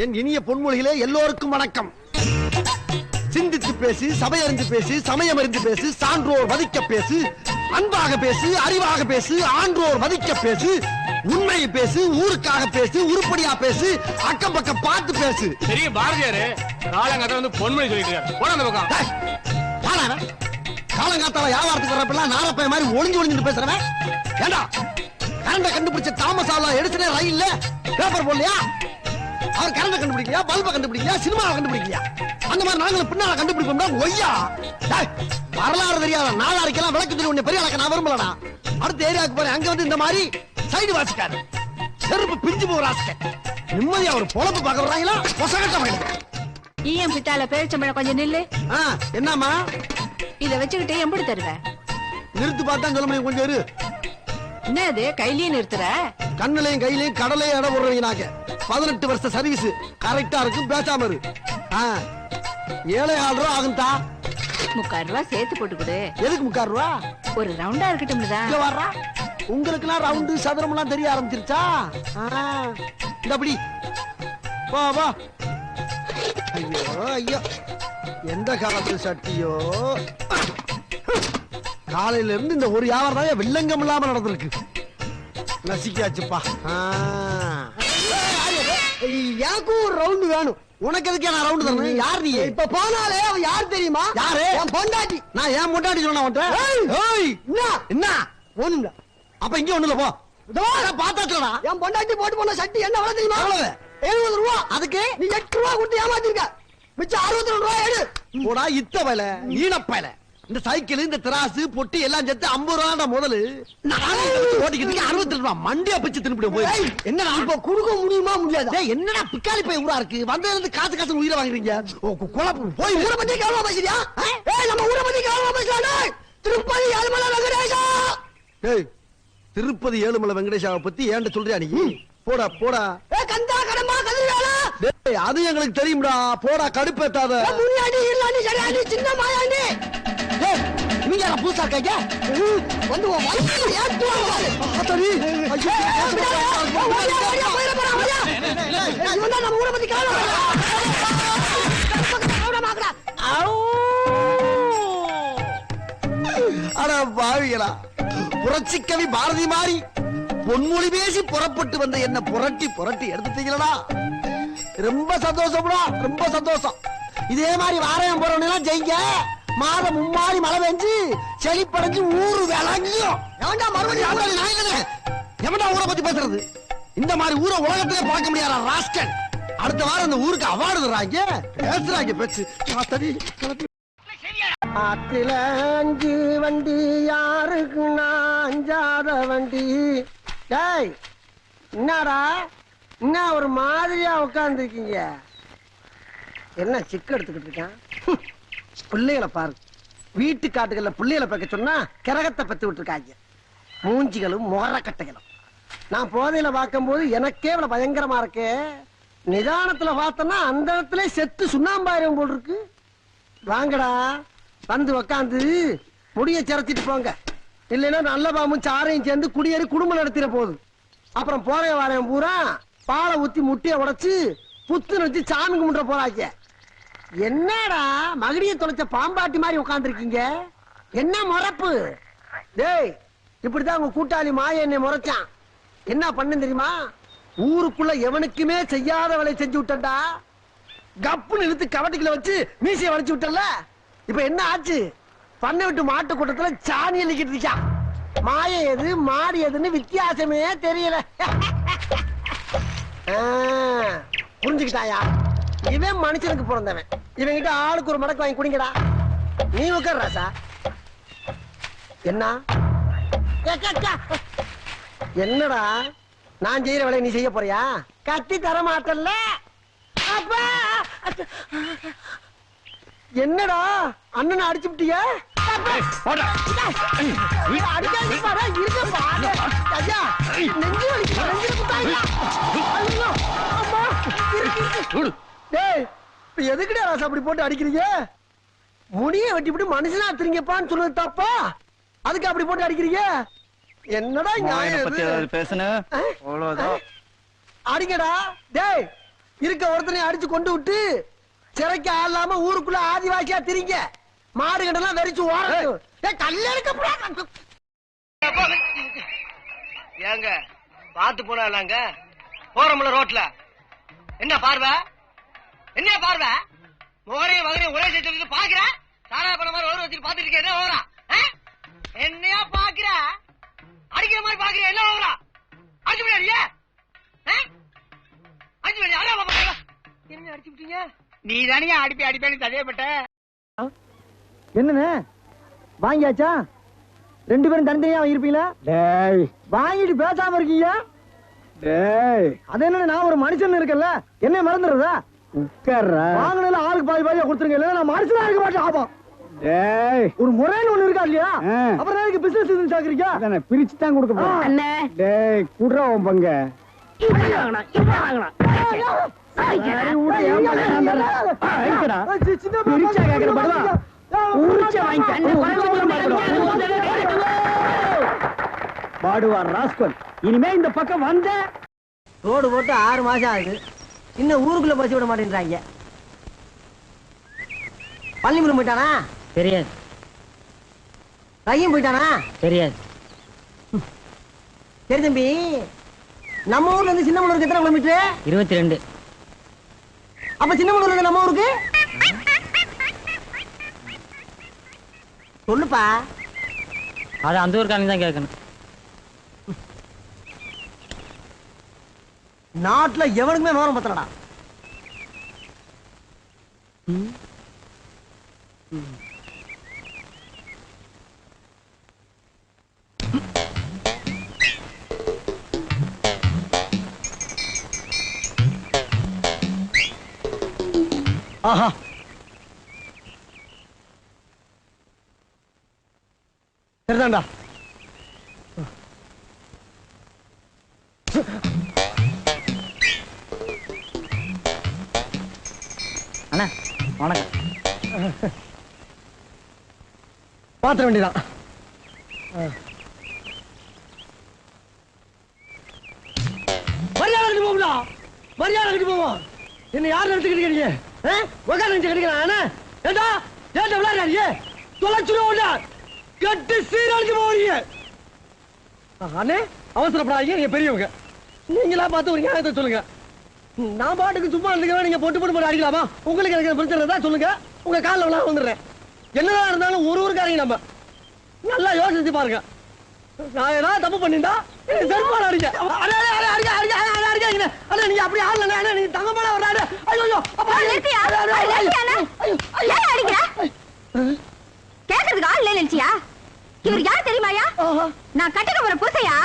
என் இனிய பொன்மொழிகளே எல்லோருக்கும் வணக்கம். சிந்தித்து பேசு, சபையறிந்து பேசு, சமயம் அறிந்து பேசு, சான்றோர் மதிக்க பேசு, அன்பாக பேசு, அறிவாக பேசு, ஆன்றோர் மதிக்க பேசு, உண்மையை பேசு, ஊருக்காக பேசு, உருப்படியா பேசு, அக்கம் பக்கம் பார்த்து பேசு. பெரிய பாரதியாரு காலங்காத்தால வந்து பொன்மொழி சொல்லிட்டு போன அந்த பக்கம். காலங்காத்தால வியாபாரத்துக்கு வரப்பெல்லாம் நாரப்பைய மாதிரி ஒளிஞ்சு பேசுறவன் ஏண்டா? கரண்ட கண்டுபிடிச்ச தாமஸ் ஆல்வா எடிசனே ரயில்ல பேப்பர் போடலையா? அவர் கரண்ட கண்டுபிடிக்கலையா, பல்ப கண்டுபிடிக்கலையா, சினிமாவை கண்டுபிடிக்கலையா? அந்த மாதிரி நாங்களும் பின்னால கண்டுபிடிப்போம். ஒய்யா வரலாறு தெரியாத நாளாரிக்கெல்லாம் விளக்கு தெரியும். உன்னை பெரிய அளக்க நான் விரும்பலடா. அடுத்த ஏரியாவுக்கு போறேன், அங்க வந்து இந்த மாதிரி சைடு வாசிக்காரு, செருப்பு பிஞ்சு போற ஆசை. நிம்மதியா ஒரு பொழப்பு பார்க்க வர்றாங்களா? பொசகட்ட போயிடுது. ஈயம் பித்தால பேரிச்சம்பழம் கொஞ்சம் நில்லு. என்னம்மா இத வச்சுக்கிட்டு எம்படி தருவேன்? நிறுத்து பார்த்தா சொல்ல முடியும். கொஞ்சம் இரு. என்ன அது கையிலேயே நிறுத்துற? கண்ணுலையும் கையிலையும் கடலையும் இடம் போடுறீங்க. 18 வருஷ சர்வீஸ் கரெக்டா இருக்கும். பேசாம இரு. 7,500 ஆகும். 3,000 ரூபாய் சேர்த்து போட்டு கொடு. எதுக்கு 3,000 ரூபா? ஒரு ரவுண்டா இருக்கட்டும். வர்றா உங்களுக்கு எல்லாம் ரவுண்டு சதுரம் எல்லாம் தெரிய ஆரம்பிச்சிருச்சா? இந்த அப்படி வா வா. ஐயோ ஐயோ, எந்த காலத்து சட்டியோ. காலையில இருந்து இந்த ஒரு வியாபாரம் தான் வில்லங்கம் இல்லாம நடந்திருக்கு. நசிக்காச்சுப்பா. எனக்கும் ஒரு ரவுண்டு வேணும். உனக்கு எதுக்கு நான் ரவுண்டு தரணும்? யார் நீ? இப்ப போனாலே அவன் யார் தெரியுமா? யாரு? என் பொண்டாட்டி. நான் ஏன் பொண்டாட்டி சொன்ன என்ன ஒண்ணு? அப்ப இங்க ஒண்ணுல போ. பாத்தாச்சுடா. என் பொண்டாட்டி போட்டு போன சட்டி என்ன விலை தெரியுமா? 70 ரூபா. அதுக்கு நீ 8 ரூபா கொடுத்து ஏமாத்திருக்க. மிச்சம் 62 ரூபா எடு. போடா இத்த வேலை, ஈனப்பையில. இந்த சைக்கிள், இந்த திராசு, பொட்டி எல்லாம் சேர்த்து 50 ரூபா முதல்ல. ஓட்டிக்கிட்டு 62 ரூபா மண்டியா பிச்சு திருப்பிட போய். என்னடா இப்ப கொடுக்க முடியுமா முடியாது? என்னடா பிக்காலி போய் ஊரா இருக்கு. வந்ததுல இருந்து காசு காசு உயிரை வாங்குறீங்க. குழப்பம் போய். ஊரை பத்தி கவலை பேசுறியா? நம்ம ஊரை பத்தி கவலை பேசுறானே. திருப்பதி ஏழுமலை வெங்கடேஷா. திருப்பதி ஏழுமலை வெங்கடேஷாவை பத்தி ஏன்ட சொல்றியா நீ? போடா போடா. கந்தா கடம்பா கதிரியாளா. அது எங்களுக்கு தெரியும்டா. போடா கடுப்பேத்தாத. முனியாண்டி இல்லாண்டி சரியாண்டி சின்ன மாயாண்டி. நீங்க யாரா புதுசா இருக்கீங்க? வந்து ஏத்துவாங்க. அத்தரி ஐயோ இவன் நம்ம ஊரை பத்தி கவலை அட பாவிகளா. புரட்சி கவி பாரதி மாறி பொன்மொழி பேசி புறப்பட்டு வந்த என்ன புரட்டி புரட்டி எடுத்துட்டீங்களா? ரொம்ப சந்தோஷம்டா, ரொம்ப சந்தோஷம். இதே மாதிரி வாரம் போறவங்க ஜெயிங்க. மாதம் மும்மாறி மழை பெஞ்சு செழிப்படைஞ்சு ஊரு விளங்கியும். எவன்டா ஊரை பத்தி பேசுறது? இந்த மாதிரி ஊரை உலகத்திலே பார்க்க முடியாத ராஸ்கல். அடுத்த வாரம் இந்த ஊருக்கு அவார்டு தர்றாங்க. பேசுறாங்க பேச்சு. ஆத்தில 5 வண்டி யாருக்கு நான் அஞ்சாத வண்டி. டேய் என்னடா என்ன ஒரு மாதிரியா உட்கார்ந்து இருக்கீங்க? என்ன சிக்க எடுத்துக்கிட்டு இருக்கான்? பிள்ளைகளை பாரு. வீட்டு காட்டுகள்ல பிள்ளைகளை பார்க்க சொன்னா கிரகத்தை பத்தி விட்டுருக்காங்க. மூஞ்சிகளும் முகரக்கட்டைகளும். நான் போதையில பார்க்கும் போது எனக்கே இவ்வளவு பயங்கரமா இருக்கே. நிதானத்துல பார்த்தோன்னா அந்த இடத்துல செத்து சுண்ணாம்பாயிரம் போல் இருக்கு. வாங்கடா வந்து உக்காந்து முடிய சிரைச்சிட்டு போங்க. இல்லைன்னா நல்ல பாம்பும் சாரையும் சேர்ந்து குடியேறி குடும்பம் நடத்திட போகுது. அப்புறம் போறைய வாரையும் பூரா பாலை ஊத்தி முட்டிய உடைச்சு புத்து வச்சு சாமி கும்பிட போறாங்க. என்னடா மகிழிய தொலைச்ச பாம்பாட்டி மாதிரி உட்கார்ந்து இருக்கீங்க? என்ன முறப்பு? டேய் இப்படிதான் உங்க கூட்டாளி மாய என்னை முறைச்சான். என்ன பண்ணு தெரியுமா? ஊருக்குள்ள எவனுக்குமே செய்யாத வேலையை செஞ்சு விட்டா. கப்புன்னு இழுத்து கவட்டிக்குள்ள வச்சு மீசையை வளைச்சு விட்டல. இப்ப என்ன ஆச்சு? பண்ணை விட்டு மாட்டு கூட்டத்துல சாணி அள்ளிக்கிட்டு இருக்கான். மாய எது மாடு எதுன்னு வித்தியாசமே தெரியல. புரிஞ்சுக்கிட்டாயா? இவன் மனுஷனுக்கு பிறந்தவன். இவங்கிட்ட ஆளுக்கு ஒரு மடக்கு வாங்கி குடிங்கடா. நீ உட்கார் ராசா. என்ன என்னடா நான் செய்யற வேலையை நீ செய்ய போறியா? கத்தி தர மாட்டல்ல. என்னடா அண்ணனை அடிச்சுட்டிய? எதுக்குடா ராசா அப்படி போட்டு அடிக்கிறீங்க? முடிய வெட்டி மனுஷனா திரிங்கப்பான்னு சொன்னது தப்பா? அதுக்கு அப்படி போட்டு அடிக்கிறீங்க? என்னடா நியாயம்? பேசுன அடிங்கடா. டேய் இருக்க ஒருத்தனையும் அடிச்சு கொண்டு விட்டு சிறைக்கு ஆளாம ஊருக்குள்ள ஆதிவாசியா திரிங்க. மாடு கண்டெல்லாம் வெறிச்சு ஓரட்டும். கல்ல இருக்க ஏங்க பாத்து போனாங்க போறோம்ல ரோட்ல. என்ன பார்வை, என்ன பார்வை? முகரையும் மகரையும் ஒரே சேர்த்து பாக்குற சாரா பண்ண மாதிரி ஒரு வச்சுட்டு பாத்துட்டு இருக்க. என்ன ஓவரா? என்னையா பாக்குற? அடிக்கிற மாதிரி பாக்குற. என்ன ஓவரா? அடிச்சு முடியாது. அடிச்சு முடியாது. என்ன அடிச்சு விட்டீங்க? நீ தானே அடிப்பேன்னு சதேப்பட்ட. என்னன்னு வாங்கியாச்சா? 2 பேரும் தனித்தனியா வாங்கிருப்பீங்களா? டேய் வாங்கிட்டு பேசாம இருக்கீங்க. டேய் அது என்ன, நான் ஒரு மனுஷன் இருக்கல, என்ன மறந்துடுறதா? உட்கார்றா. வாங்கினால ஆளுக்கு பாதி பாதியா கொடுத்துருங்க, இல்ல நான் மனுஷனா இருக்க மாட்டேன். ஆபம். டேய் ஒரு முறைன்னு ஒண்ணு இருக்கா இல்லையா? அப்புறம் எனக்கு பிசினஸ் இது சாக்குறீங்க. அத பிரிச்சு தான் கொடுக்க போறேன். அண்ணே டேய் குடுறா உன் பங்க. இப்படி வாங்கணும், இப்படி வாங்கணும். இனிமே இந்த பக்கம் வந்த ரோடு போட்டு 6 மாசம் ஆகுது, இன்னும் ஊருக்குள்ள பசி விட மாட்டேன்றாங்க. பள்ளிமுறை போயிட்டானா? தெரியாது. கையும் போயிட்டானா? தெரியாது. சரி தம்பி, நம்ம ஊர்ல இருந்து சின்னமனூருக்கு எத்தனை கிலோமீட்டர்? 22. அப்ப சின்னமனூர்ல இருந்து நம்ம ஊருக்கு சொல்லுப்பா. அது அந்த ஊருக்காரங்க தான் கேட்கணும். நாட்டுல எவனுக்குமே விவரம் பத்தலடா. ஆஹா சரிதான்டா. அண்ணா வணக்கம். பாத்திர வேண்டியதான். மரியாதை போகும்டா, மரியாதை கட்டி போவோம். என்ன யார் நடத்துக்கிட்டு இருக்கீங்க? உட்கார நினைச்சு கிடைக்கிறா? ஏண்டா ஏண்டா விளையாடுறீங்க? தொலைச்சுருவோம்டா, கட்டு சீரழிச்சு போறீங்க. அண்ணே அவசரப்படாதீங்க, நீங்க பெரியவங்க, நீங்களா பார்த்து ஒரு நியாயத்தை சொல்லுங்க. நான் பாட்டுக்கு சும்மா இருந்துக்கிறேன், நீங்க பொட்டு போட்டு அடிக்கலாமா? உங்களுக்கு எனக்கு பிரச்சனை தான் சொல்லுங்க, உங்க காலில் விழா வந்துடுறேன். என்னதான் இருந்தாலும் ஒரு ஊருக்காரங்க நம்ம நல்லா யோசிச்சு பாருங்க. நான் ஏதாவது தப்பு பண்ணிட்டா செருப்பால அடிக்க நீங்க அப்படி ஆடல, நீங்க தங்கமான ஒரு ஆடு. ஐயோ கேக்குறதுக்கு ஆள் இல்ல நினைச்சியா? இவர் யார் தெரியுமாயா? நான் கட்டிக்க போற புருஷையா?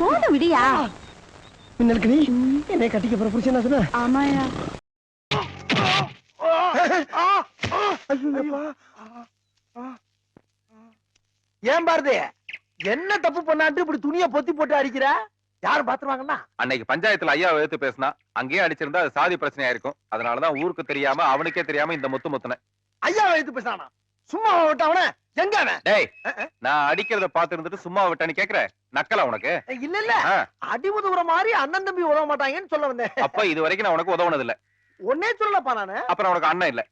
போன விடியா? நீ என்னை கட்டிக்க போற புருஷன் சொன்ன? ஆமாயா. ஏன் பாரதி, என்ன தப்பு பண்ணாட்டு இப்படி துணியை பொத்தி போட்டு அடிக்கிற? யாரும் பாத்துருவாங்கன்னா? அன்னைக்கு பஞ்சாயத்துல ஐயா எடுத்து பேசினா, அங்கேயே அடிச்சிருந்தா அது சாதி பிரச்சனையா இருக்கும். அதனாலதான் ஊருக்கு தெரியாம அவனுக்கே தெரியாம இந்த முத்து முத்துன. ஐயா எடுத்து பேசானா? சும்மா விட்ட அவன எங்க அவன்? டேய், நான் அடிக்கிறத பாத்து இருந்துட்டு சும்மா விட்டான்னு கேக்குற? நக்கலா உனக்கு? இல்ல இல்ல, அடிமுது உற மாதிரி அண்ணன் தம்பி உதவ மாட்டாங்கன்னு சொல்ல வந்தேன். அப்ப இது வரைக்கும் நான் உனக்கு உதவுனது இல்ல. ஒன்னே சொல்லப்பா நானு. அப்புறம் உனக்கு அண்ணன் இல்ல.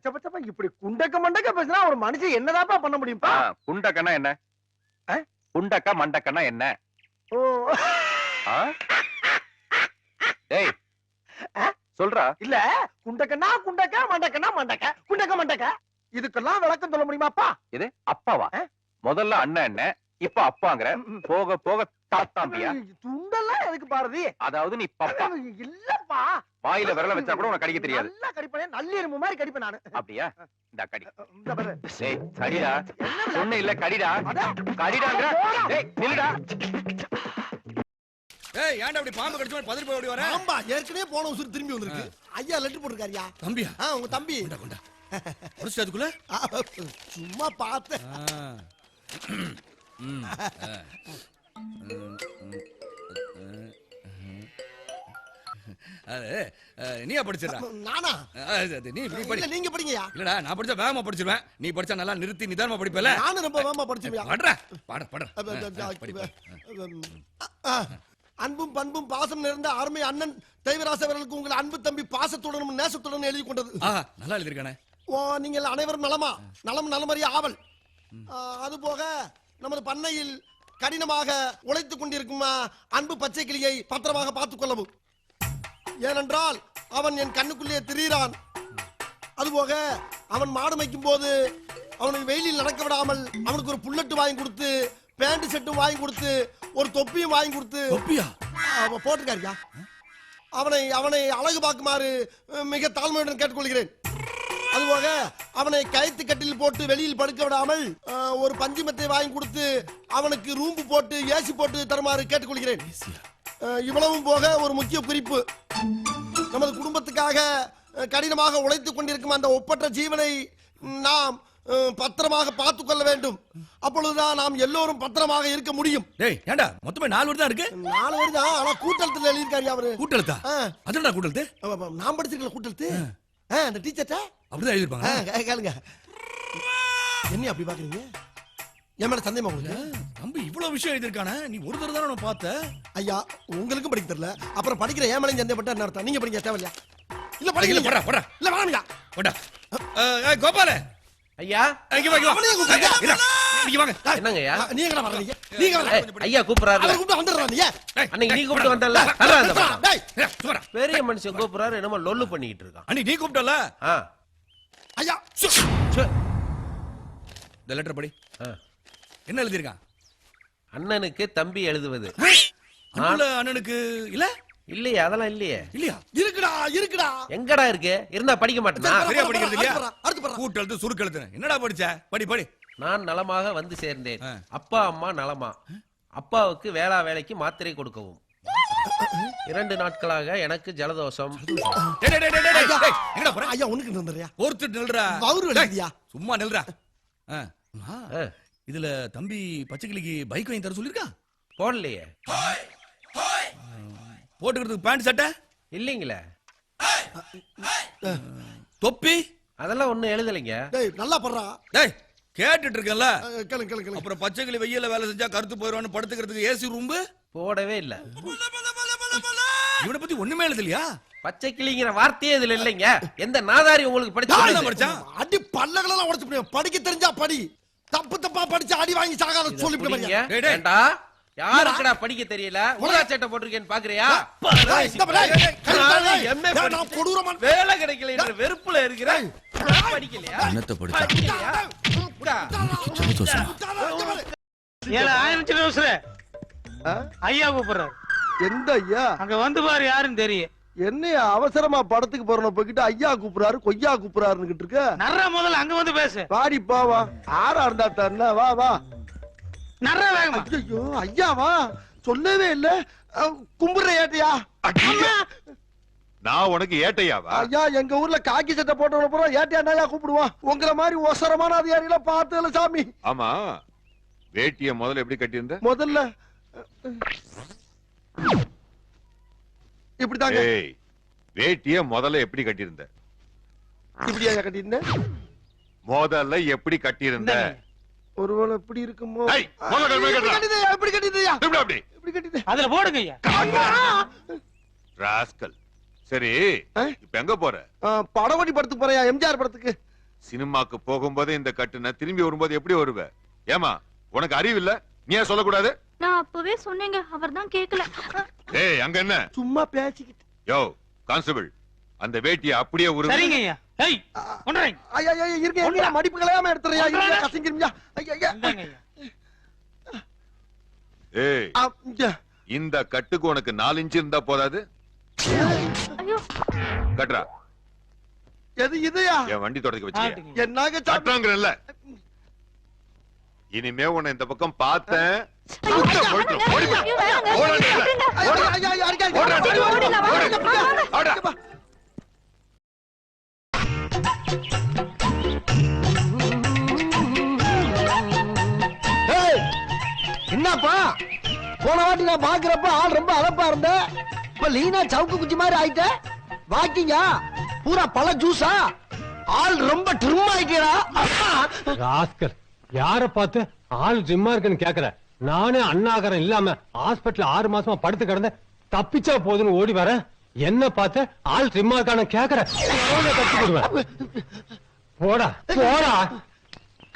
சப்ப இப்படி குண்டக்க மண்டக்க பேசினா ஒரு மனுஷன் என்னதாப்பா பண்ண முடியும்பா? குண்டக்கன்னா என்ன? குண்டக்க மண்டக்கன்னா என்ன? ஓ டேய் சொல்றா. இல்ல குண்டக்கன்னா குண்டக்க மண்டக்கன்னா மண்டக்க குண்டக்க மண்டக்க, இதுக்கெல்லாம் விளக்கம் சொல்ல முடியுமாப்பா? இது அப்பாவா? முதல்ல அண்ணன் என்ன, இப்ப அப்பாங்கற, போக போக தாத்தாம்பியா? துண்டெல்லாம் எதுக்கு பாரதி? அதாவது நீ பப்பா இல்லப்பா. வாயில விரல வச்சா கூட உனக்கு கடிக்க தெரியாது. நல்லா கடிப்பேன், நல்ல எறும்பு மாதிரி கடிப்பேன் நானு. அப்படியா? இந்த கடி. டேய் கடிடா. சொன்ன இல்ல கடிடா. கடிடாங்கற. டேய் நில்லுடா. ஏய் ஏன்டா அப்படி பாம்பு கடிச்ச மாதிரி பதறி போய் ஓடி வர? ஆம்பா ஏற்கனவே போன உசுறு திரும்பி வந்திருக்கு. ஐயா லெட்டர் போட்டுருக்காருயா. தம்பியா? உங்க தம்பி. கொண்டா கொண்டா. புடிச்சு அதுக்குள்ள சும்மா பார்த்தேன். நீயா படிச்சிடா. நானா? நீ படி. இல்ல நீங்க படிங்கயா. இல்லடா நான் படிச்சா வேகமா படிச்சிருவேன். நீ படிச்சா நல்லா நிறுத்தி நிதானமா படிப்பல. நானும் ரொம்ப வேகமா படிச்சிருவேன். பாடுறா பாடு. அன்பும் பண்பும் பாசம் நிறைந்த அருமை அண்ணன் தெய்வராச அவர்களுக்கு உங்கள் அன்பு தம்பி பாசத்துடனும் நேசத்துடனும் எழுதி கொண்டது. நல்லா எழுதிருக்கானே. நீங்கள் அனைவரும் நலமா? நலம் நலமறிய ஆவல். அது போக நமது பண்ணையில் கடினமாக உழைத்துக் கொண்டிருக்கும் அன்பு பச்சை கிளியை பத்திரமாக பார்த்துக் கொள்ளவும். ஏனென்றால் அவன் என் கண்ணுக்குள்ளே திரிகிறான். அதுபோக அவன் மாடு மேய்க்கும் போது அவனை வெயிலில் நடக்க விடாமல் அவனுக்கு ஒரு புல்லட்டு வாங்கி கொடுத்து, பேண்ட் செட்டும் வாங்கி கொடுத்து, ஒரு தொப்பியும் வாங்கி கொடுத்து போட்டிருக்காருயா. அவனை அவனை அழகு பார்க்குமாறு மிக தாழ்மையுடன் கேட்டுக்கொள்கிறேன். அதுபோக அவனை கயிற்று கட்டில் போட்டு வெளியில் படுக்க விடாமல் ஒரு பஞ்சுமத்தை வாங்கி கொடுத்து அவனுக்கு ரூம்பு போட்டு ஏசி போட்டு தருமாறு கேட்டுக்கொள்கிறேன். இவ்வளவும் போக ஒரு முக்கிய குறிப்பு, நமது குடும்பத்துக்காக கடினமாக உழைத்துக் கொண்டிருக்கும் அந்த ஒப்பற்ற ஜீவனை நாம் பத்திரமாக பார்த்துக் கொள்ள வேண்டும். அப்பொழுதுதான் நாம் எல்லோரும் பத்திரமாக இருக்க முடியும். ஏண்டா மொத்தமே 4 வரி தான் இருக்கு. 4 வரி தான், ஆனா கூட்டெழுத்துல எழுதியிருக்காரு அவரு. கூட்டெழுத்தா? அதுடா கூட்டெழுத்து. நான் படிச்சிருக்கல கூட்டெழுத்து. அந்த டீச்சர்ட்ட அப்படிதான் எழுதிருப்பாங்க. கேளுங்க. என்ன அப்படி பாக்குறீங்க? என் மேல சந்தேகமா உங்களுக்கு? தம்பி இவ்வளவு விஷயம் எழுதிருக்கானே, நீ ஒரு தடவை தானே நான் பார்த்த. ஐயா உங்களுக்கும் படிக்க தெரியல, அப்புறம் படிக்கிற ஏன் மேல சந்தேகப்பட்ட என்ன அர்த்தம்? நீங்க படிக்க தேவையில்லையா? இல்ல படிக்கல. போடா இல்ல வேணாம்யா. போடா. கோபால ஐயா இங்க வாங்க. இங்க வாங்க. என்னங்க ஐயா? நீங்க என்ன வரீங்க? நீங்க வர. ஐயா கூப்பிடுறாரு. அவர் கூப்பிட்டு வந்துடுறான். நீ அன்னைக்கு நீ கூப்பிட்டு வந்தல்ல. டேய் சும்மா. பெரிய மனுஷன் கூப்பிடுறாரு, என்னமோ லொல்லு பண்ணிட்டு இருக்கான். அன்னைக்கு நீ கூப்பிட்டல. ஐயா இந்த லெட்டர் படி. என்ன எழுதிருக்கான்? அண்ணனுக்கு தம்பி எழுதுவது. அண்ணனுக்கு இல்ல இல்லையா? அதெல்லாம் இல்லையே. இல்லையா? இருக்குடா. எங்கடா இருக்கு? இருந்தா படிக்க மாட்டேனா? சரியா படிக்கிறது இல்லையா? அடுத்து பாரு. கூட்டெழுத்து சுருக்கெழுத்து. என்னடா படிச்ச? படி. நான் நலமாக வந்து சேர்ந்தேன். அப்பா அம்மா நலமா? அப்பாவுக்கு வேலைக்கு மாத்திரை கொடுக்கவும். 2 நாட்களாக எனக்கு ஜலதோஷம். எங்கடா போற? ஐயா உனக்கு நின்றறியா? ஒருத்தர் நில்றா. வவுறு எழுதியா? சும்மா நில்றா. இதுல தம்பி பச்சைக்கிளிக்கு பைக் வாங்கி தர சொல்லிருக்கா? போடலையே. போட்டுக்கிறதுக்கு பேண்ட் சட்டை இல்லீங்களே. தொப்பி அதெல்லாம் ஒண்ணும் எழுதலைங்க. டேய் நல்லா படுறா. டேய் கேட்டுட்டு இருக்கல. கேளு. அப்புறம் பச்சைக்கிளி வெயில்ல வேலை செஞ்சா கருத்து போயிடுவான்னு படுத்துக்கிறதுக்கு ஏசி ரூம்பு போடவே இல்ல. இவனை பத்தி ஒண்ணுமே எழுதலையா? பச்சை கிளிங்கிற வார்த்தையே இதுல இல்லைங்க. எந்த நாதாரி உங்களுக்கு படிச்சு அடி பல்லகளெல்லாம் உடைச்சு போடுங்க. படிக்க தெரிஞ்சா படி. தப்பா படிச்சு அடி வாங்கி சாகாத சொல்லிட்டு ஏண்டா யாருக்குடா படிக்க தெரியல? ஊதா சட்டை போட்டிருக்கேன்னு பாக்குறியா? வேலை கிடைக்கல என்ற வெறுப்புல இருக்கிறேன். படிக்கலையா? என்னத்த படிச்சா? ஐயா கூப்பிடுறாரு. எந்த ஐயா? அங்க வந்து பாரு யாருன்னு தெரியும். என்னையா அவசரமா படத்துக்கு போறோம் போய்கிட்டு ஐயா கூப்பிடுறாரு கொய்யா கூப்பிடுறாருன்னு இருக்க. நர்ற முதல்ல அங்க வந்து பேசு. வாடி பாவா. ஆறா இருந்தா தரல. வா. நர்ற வேகமா. ஐயோ ஐயாவா சொல்லவே இல்ல. கும்பிடுற ஏட்டையா? நான் உனக்கு ஏட்டையாவா? ஐயா எங்க ஊர்ல காக்கி சட்டை போட்டவன பூரா ஏட்டையா கூப்பிடுவான். உங்கள மாதிரி ஒசரமான அதிகாரிகள பார்த்தல சாமி. ஆமா வேட்டிய முதல்ல எப்படி கட்டியிருந்த? முதல்ல இப்படிதாங்க. வேட்டிய முதல்ல எப்படி கட்டியிருந்த? இப்படியா கட்டியிருந்த? முதல்ல எப்படி கட்டியிருந்த? ஒருவேளை எப்படி இருக்குமோ? எப்படி கட்டியதையா? எப்படி கட்டியது? அதுல போடுங்க ஐயா. ராஸ்கல். சரி இப்ப எங்க போற? படவடி படத்துக்கு போறியா? எம்ஜிஆர் படத்துக்கு. சினிமாக்கு போகும்போது இந்த கட்டுன திரும்பி வரும்போது எப்படி வருவ? ஏமா உனக்கு அறிவு இல்ல? நீ ஏன் சொல்லக்கூடாது? நான் அப்பவே சொன்னேங்க, அவர்தான் கேக்கல. ஏய் அங்க என்ன சும்மா பேசிக்கிட்டு. யோ கான்ஸ்டபிள் அந்த வேட்டியை அப்படியே உருவு. சரிங்க ஐயா. ஏய் கொண்டறேன். ஐயா இருங்க என்ன மடிப்பு கலையாம எடுத்துறியா? இருங்க கசிங்கிருமியா. ஐயா இந்தாங்க ஐயா. ஏய் இந்த கட்டுக்கு உனக்கு 4 இன்ச் இருந்தா போதாது? ஐயோ கட்றா. எது இதுயா? என் வண்டி தொடக்க வச்சியா? என்னங்க கட்றாங்கறல்ல. இனிமே உன்னை இந்த பக்கம் பார்த்தேன். என்னப்பா போன வாட்டி நான் பாக்குறப்ப ஆள் ரொம்ப அழப்பா இருந்த. இப்ப லீனா சவுக்கு குச்சி மாதிரி ஆயிட்ட. வாக்கிங்கா பூரா பழ ஜூஸா? ஆள் ரொம்ப ட்ரிம் ஆயிட்டா. ராஸ்கல், யார பார்த்து ஆள் ஜிம்மா இருக்குன்னு கேக்குற? நானே அண்ணாகரம் இல்லாம ஹாஸ்பிடல்ல 6 மாசமா படுத்து கிடந்த தப்பிச்சா போதுன்னு ஓடி வர. என்ன பார்த்து ஆள் ஜிம்மா இருக்கான கேக்குற? போடா போடா.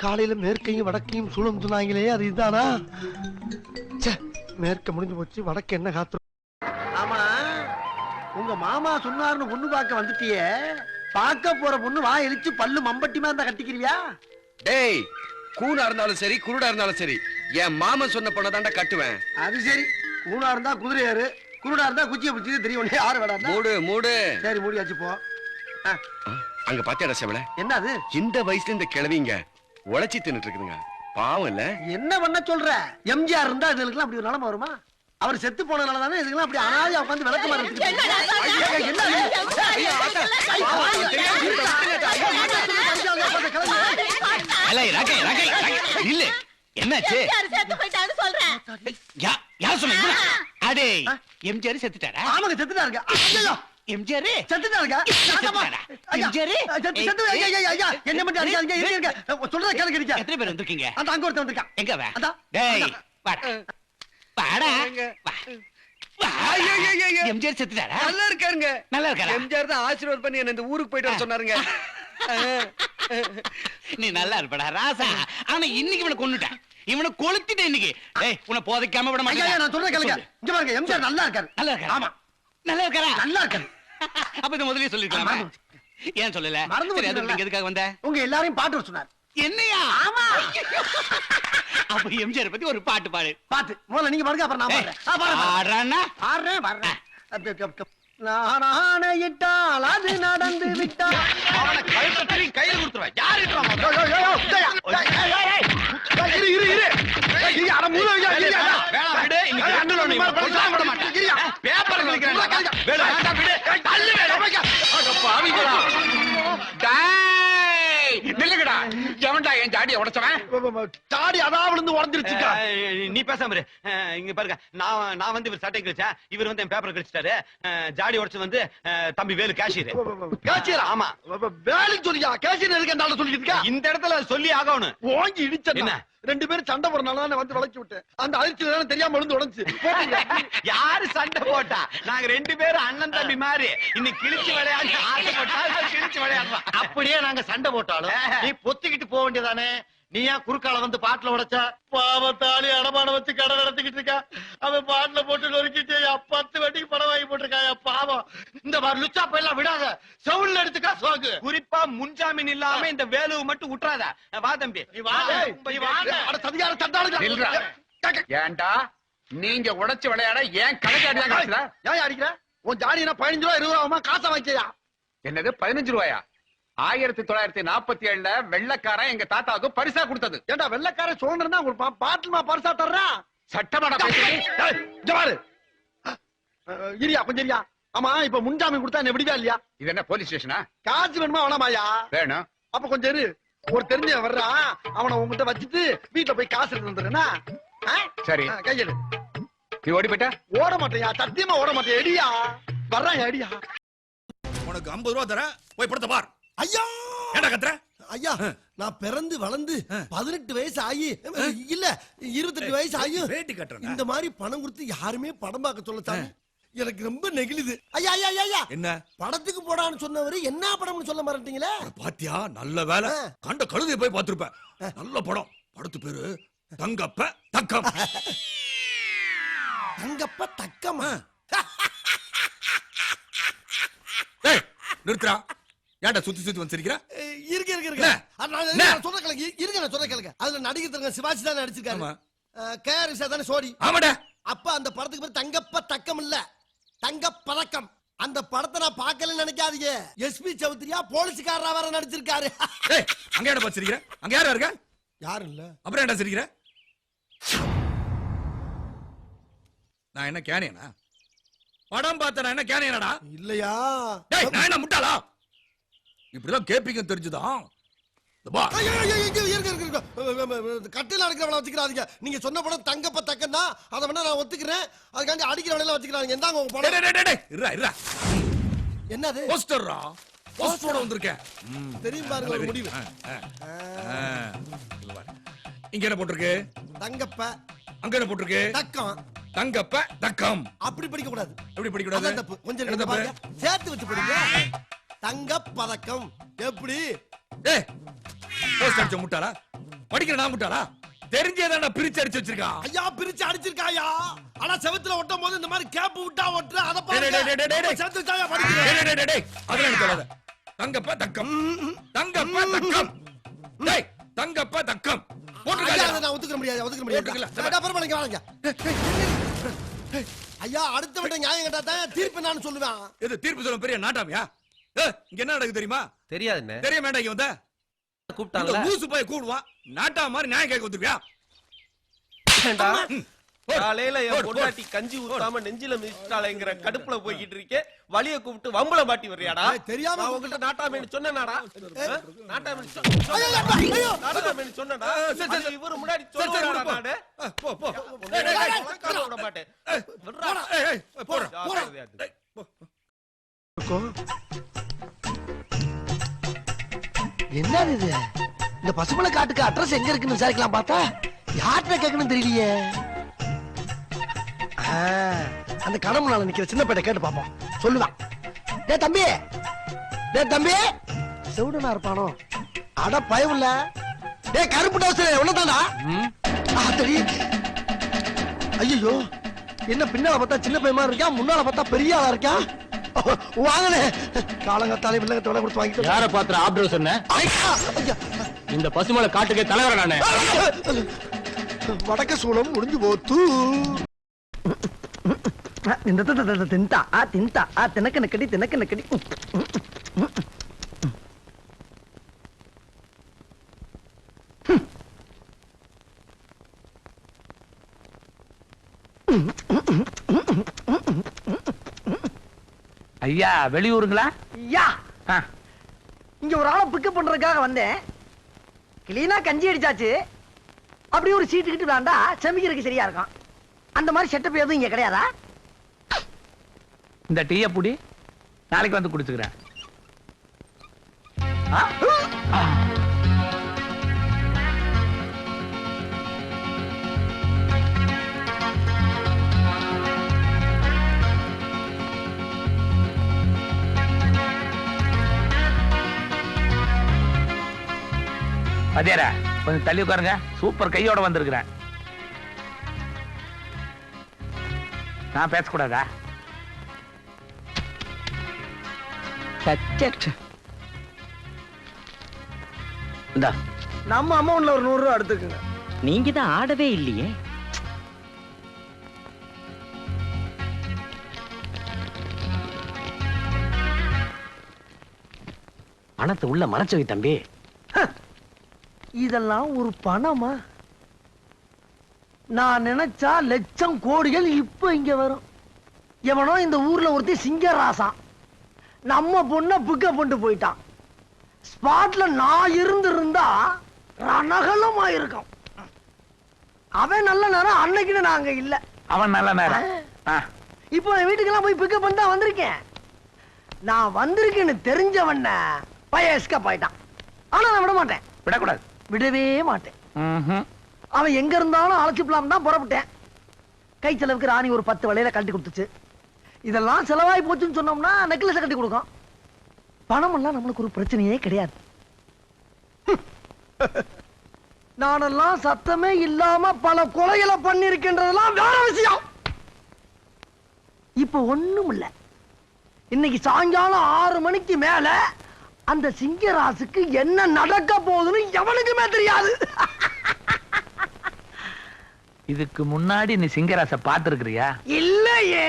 காலையில மேற்கையும் வடக்கையும் சூழம் சொன்னாங்களே, அது இதுதானா? மேற்க முடிஞ்சு போச்சு, வடக்கு என்ன காத்து. ஆமா, உங்க மாமா சொன்னாருன்னு பொண்ணு பார்க்க வந்துட்டியே. பார்க்க போற பொண்ணு வா எலிச்சு பல்லு மம்பட்டிமா இருந்தா கட்டிக்கிறியா? டேய், கூனா இருந்தாலும் சரி குருடா இருந்தாலும் சரி என் மாமன் சொன்ன பொண்ணை தாண்டா கட்டுவேன். அது சரி, கூணா இருந்தா குதிரையாரு, குருடா இருந்தா குச்சியை பிடிச்சது தெரியும். யாரு வேடா? மூடு மூடு. சரி மூடியாச்சு போ. அங்க பாத்தியாடா செவல, என்ன அது? இந்த வயசுல இந்த கிழவிங்க உழைச்சி தின்னுட்டு இருக்குதுங்க. பாவம் இல்ல? என்ன பண்ண சொல்ற? எம்ஜிஆர் இருந்தா இதுக்கெல்லாம் அப்படி ஒரு நிலைமை வருமா? அவர் செத்து போனதுனால தானே இதுக்கெல்லாம் அப்படி அனாதையா உட்காந்து விளக்கு மாறிட்டு. என்னாச்சு? எம்ஜிஆர் செத்துட்டாரா? ஆமாங்க செத்துட்டாருங்க. எம்ஜிஆர் செத்துட்டாருங்க. என்ன பண்ணி அடிக்காதீங்க. சொல்றத கேளுங்க. எத்தனை பேர் வந்திருக்கீங்க? அந்த அங்க ஒருத்தன் வந்திருக்கான். எங்க வே? எம்ஜிஆர் செத்துட்டாரா? நல்லா இருக்காருங்க. நல்லா இருக்காரா? எம்ஜிஆர் தான் ஆசீர்வாதம் பண்ணி என்ன இந்த ஊருக்கு போயிட்டு வர சொன்னாருங்க. நீ நல்லா இருப்படா ராசா. ஆனா இன்னைக்கு இவனை கொன்னுட்டேன். இவனை கொளுத்திட்டேன் இன்னைக்கு. டேய், உன்னை போதைக்காம விட மாட்டேன். நான் சொல்றத கேளுங்க. இங்க பாருங்க, எம்ஜிஆர் நல்லா இருக்காரு. நல்லா இருக்காரு. ஆமா, நல்லா இருக்காரா? நல்லா இருக்காரு. அப்ப இத முதல்லயே சொல்லிருக்கலாமா? ஏன் சொல்லல? மறந்து போச்சு. நீங்க எதுக்காக வந்த? உங்க எல்லாரையும் பாட்டு வர சொன்னார். என்னையா? ஆமா. அப்ப எம்ஜிஆர் பத்தி ஒரு பாட்டு பாடு. பாட்டு முதல்ல நீங்க பாருங்க, அப்புறம் நான் பாடுறேன். பாடுறேன்னா பாடுறேன். நானாயிட்டால் அது நடந்து விட்டால் அவனை கழுத்தறி கையில கொடுத்துருவேன். யாரு நில்லுங்கடா. எவன்டா என் ஜாடியை உடைச்சவன்? தாடி அதான் விழுந்து உடஞ்சிருச்சுக்கா. நீ பேசாம இரு. இங்க பாருங்க, நான் வந்து இவர் சட்டை கிழிச்சேன், இவர் வந்து என் பேப்பர் கிழிச்சிட்டாரு. ஜாடி உடைச்சு வந்து தம்பி வேலு கேஷியர். கேஷியர்? ஆமா, வேலைக்கு சொல்லியா? கேஷியர் இருக்க சொல்லிட்டு இருக்கா? இந்த இடத்துல சொல்லி ஆகணும். ஓங்கி இடிச்ச என்ன? ரெண்டு பேரும் சண்டை போறனால வந்து விளக்கி விட்டேன். அந்த அதிர்ச்சியில தெரியாம விழுந்து உடைஞ்சு. யாரு சண்டை போட்டா? நாங்க ரெண்டு பேரும் அண்ணன் தம்பி மாதிரி இன்னைக்கு கிழிச்சு விளையாண்டு ஆசைப்பட்டா கிழிச்சு விளையாடுறோம். அப்படியே நாங்க சண்டை போட்டாலும் நீ பொத்திக்கிட்டு போக வேண்டியதானே? நீ ஏன் குறுக்கால வந்து பாட்டுல உடைச்ச? பாவத்தாளி அடமான வச்சு கடை நடத்திக்கிட்டு இருக்கா. அவன் பாட்டுல போட்டு நொறுக்கிட்டு 10 வட்டிக்கு படம் வாங்கி போட்டிருக்காயா பாவம். இந்த மாதிரி லுச்சா போயெல்லாம் விடாத, செவுல்ல எடுத்துக்கா சோகு. குறிப்பா முன்ஜாமீன் இல்லாம இந்த வேலுவை மட்டும் விட்டுறாத. வா தம்பி, நீ சதிகார சண்டாளு. ஏன்டா நீங்க உடைச்சு விளையாட ஏன் கணக்கு ஏன் அடிக்கிற? உன் ஜாடினா 15 ரூபா 20 ரூபா காசை வாங்கியா? என்னது 15 ரூபாயா? 1947 வெள்ளக்காரன் எங்க தாத்தாவுக்கு பரிசா கொடுத்தது. ஏண்டா வெள்ளக்காரன் சுதந்திரம் தான் ஒரு பாட்டுமா பரிசா தர்றான்? சட்டமாடா ஜவாரு இரியா கொஞ்சம் இரியா. ஆமா, இப்ப முன்ஜாமீன் கொடுத்தா என்ன விடுவா இல்லையா? இது என்ன போலீஸ் ஸ்டேஷனா? காசு வேணுமா வேணாமாயா? வேணும். அப்ப கொஞ்சம் இரு. ஒரு தெரிஞ்சவன் வர்றான், அவனை உங்ககிட்ட வச்சுட்டு வீட்டுல போய் காசு எடுத்து வந்துடுறேன்னா? சரி, கையெடு. நீ ஓடி போயிட்ட? ஓட மாட்டேயா, சத்தியமா ஓட மாட்டேன். எடியா வர்றான், எடியா. உனக்கு 50 ரூபா தரேன், போய் படத்தை பார். ஐயா ஏண்டா கத்துற? ஐயா, நான் பிறந்து வளர்ந்து 18 வயசு ஆகி இல்ல 28 வயசு ஆகி வேட்டி கட்டுறேன். இந்த மாதிரி பணம் கொடுத்து யாருமே படம் பார்க்க சொல்ல சாமி. எனக்கு ரொம்ப நெகிழுது. ஐயா ஐயா ஐயா, என்ன படத்துக்கு போடான்னு சொன்னவரு என்ன படம்னு சொல்ல மாட்டீங்களே? பாத்தியா? நல்ல வேலை, கண்ட கழுதையை போய் பார்த்திருப்ப. நல்ல படம். படத்து பேரு தங்கப்ப தக்கம். தங்கப்ப தக்கமா? நிறுத்துறா. ஏன்டா சுத்தி சுத்தி வந்து சிரிக்கிற? இருக்க இருக்க இருக்க. நான் சொல்ற கேளுங்க. இருங்க, நான் சொல்ற கேளுங்க. அதுல நடிகர் சிவாஜி தான் நடிச்சிருக்காரு. கேஆர் தானே சோடி? ஆமாடா. அப்ப அந்த படத்துக்கு பேர் தங்கப்ப தக்கம் இல்ல, தங்க பதக்கம். அந்த படத்தை நான் பார்க்கலன்னு நினைக்காதீங்க. எஸ்பி சௌத்ரியா போலீஸ்காரரா வர நடிச்சிருக்காரு. அங்க என்ன பார்த்து சிரிக்கிற? அங்க யாரா இருக்க? யாரும் இல்ல. அப்புறம் என்ன சிரிக்கிற? நான் என்ன கேனியனா? படம் பார்த்த நான் என்ன கேனியனடா? இல்லையா? நான் என்ன முட்டாளா? இப்படிதான் கேப்பீங்க தெரிஞ்சுதான் கட்டில அடிக்கிறவள வச்சுக்கிறாதீங்க. நீங்க சொன்ன படம் தங்கப்ப தக்கம் தான். அதை வேணா நான் ஒத்துக்கிறேன். அதுக்காண்டி அடிக்கிறவள வச்சுக்கிறாங்க. என்னங்க உங்க படம்? என்னது? போஸ்டர்ரா. போஸ்டரோட வந்திருக்கேன். தெரியும் பாருங்க ஒரு முடிவு. இங்க என்ன போட்டிருக்கு? தங்கப்ப. அங்க என்ன போட்டிருக்கு? தக்கம். தங்கப்ப தக்கம். அப்படி படிக்க கூடாது. எப்படி படிக்க கூடாது? அதான் தப்பு. கொஞ்சம் எடுத்து பாருங்க. சேர்த்து வச்சு படிங்க. தங்கப் பதக்கம். எப்படி? ஏய் போஸ்ட் அடிச்ச முட்டாளா? படிக்கிற நான் முட்டாளா? தெரிஞ்சேதான பிரிச்சு அடிச்சு வச்சிருக்கா. ஐயா பிரிச்சு அடிச்சிருக்காயா. ஆனா செவத்துல ஒட்டும் போது இந்த மாதிரி கேப் விட்டா ஒட்ற அத பாருங்க. சேர்த்து வச்சாயா படிக்கிறேன். டேய் அதெல்லாம் எனக்கு சொல்லாத. தங்கப்ப தக்கம். தங்கப்ப தக்கம். டேய் தங்கப்ப தக்கம். போட்டுக்கங்க. நான் ஒத்துக்க முடியாது. நான் பரவாயில்லைங்க வாங்க. ஐயா அடுத்த விட நியாயம் கேட்டா தான் தீர்ப்பு நான் சொல்லுவேன். இது தீர்ப்பு சொல்ல பெரிய நாட்டாமியா? இங்க என்ன நடக்குது தெரியுமா? தெரியாதுண்ணே. தெரிய வேண்டாம். இங்க வந்த கூப்பிட்டாங்களா? ஊசு போய் கூடுவான். நாட்டா மாதிரி நியாயம் கேட்க வந்துருவியா? காலையில என் பொண்டாட்டி கஞ்சி ஊத்தாம நெஞ்சில மிதிச்சிட்டாளேங்கிற கடுப்புல போய்கிட்டு இருக்கேன். வலிய கூப்பிட்டு வம்பள மாட்டி வர்றியாடா? தெரியாம உங்ககிட்ட நாட்டாமேன்னு சொன்னேடா. நாட்டாமேன்னு சொன்னடா. இவரு முன்னாடி சொல்லுடா நானு. போ போ. விட மாட்டேன். என்ன இது? இந்த பசுமலை காட்டுக்கு அட்ரஸ் எங்க இருக்குன்னு விசாரிக்கலாம் பார்த்தா யார்கிட்ட கேட்கணும் தெரியலையே. அந்த கடமுனால நிக்கிற சின்ன பேட்டை கேட்டு பாப்போம். சொல்லுதான். டே தம்பி, டே தம்பி, செவுடனா இருப்பானோ? அட பயவுல. டே கருப்பு டவுசர் எவ்வளவுதான்டா? தெரியும். ஐயோ என்ன பின்னால பார்த்தா சின்ன பையன் மாதிரி இருக்கான், முன்னால பார்த்தா பெரிய ஆளா இருக்கான். வாங்கனே காலங்கத்தாலே வில்லங்கத்தை விலை கொடுத்து வாங்கிட்டு. யார பாத்திர ஆப்டர் சொன்ன? இந்த பசுமலை காட்டுக்கே தலைவர் நானே. வடக்க சூளம் முடிஞ்சு போத்து. தின்தா தினக்கன கடி தினக்கன கடி. ஐயா வெளியூருங்களா? ஐயா இங்க ஒரு ஆளை பிக்கப் பண்றதுக்காக வந்தேன். கிளீனா கஞ்சி அடிச்சாச்சு. அப்படியே ஒரு சீட்டு கிட்டு வேண்டா செமிக்கிறதுக்கு சரியா இருக்கும். அந்த மாதிரி செட்டப் எதுவும் இங்க கிடையாதா? இந்த டீய புடி, நாளைக்கு வந்து குடிச்சுக்கிறேன். அதேரா கொஞ்சம் தள்ளி உட்காருங்க. சூப்பர் கையோட வந்திருக்கிறேன். நான் பேசக்கூடாதா? இந்தா நம்ம அமௌண்ட்ல ஒரு 100 ரூபா எடுத்துக்கங்க. நீங்க தான் ஆடவே இல்லையே. பணத்தை உள்ள மறைச்சு வை தம்பி. இதெல்லாம் ஒரு பணமா? நான் நினைச்சா லட்சம் கோடிகள் இப்ப இங்க வரும். எவனோ இந்த ஊர்ல ஒருத்தி சிங்கராசா நம்ம பொண்ண பிக்கப் பண்ணிட்டு போயிட்டான். ஸ்பாட்ல நான் இருந்தா ரணகலமா இருக்கும். அவன் நல்ல நேரம், அன்னைக்குன்னு நாங்க இல்ல. அவன் நல்ல நேரம். இப்போ வீட்டுக்கெல்லாம் போய் பிக்கப் பண்ணி தான் வந்திருக்கேன். நான் வந்திருக்கேன்னு தெரிஞ்சவன பையன் எஸ்கேப் ஆயிட்டான். ஆனா நான் விட மாட்டேன். விடக்கூடாது. விடவே மாட்டேன். அவன் எங்க இருந்தாலும் அழைச்சிப்பலாம் தான் புறப்பட்டேன். கை செலவுக்கு ராணி ஒரு 10 வளையல கட்டி கொடுத்துச்சு. இதெல்லாம் செலவாய் போச்சுன்னு சொன்னோம்னா நெக்லஸ் கட்டி கொடுக்கும். பணம் எல்லாம் நம்மளுக்கு ஒரு பிரச்சனையே கிடையாது. நானெல்லாம் சத்தமே இல்லாம பல கொலைகளை பண்ணிருக்கின்றதெல்லாம் வேற விஷயம். இப்ப ஒண்ணும் இல்ல. இன்னைக்கு சாயங்காலம் 6 மணிக்கு மேல அந்த சிங்கராசுக்கு என்ன நடக்க போகுதுன்னு எவனுக்குமே தெரியாது. இதுக்கு முன்னாடி நீ சிங்கராச பாத்துருக்கிறியா? இல்லையே.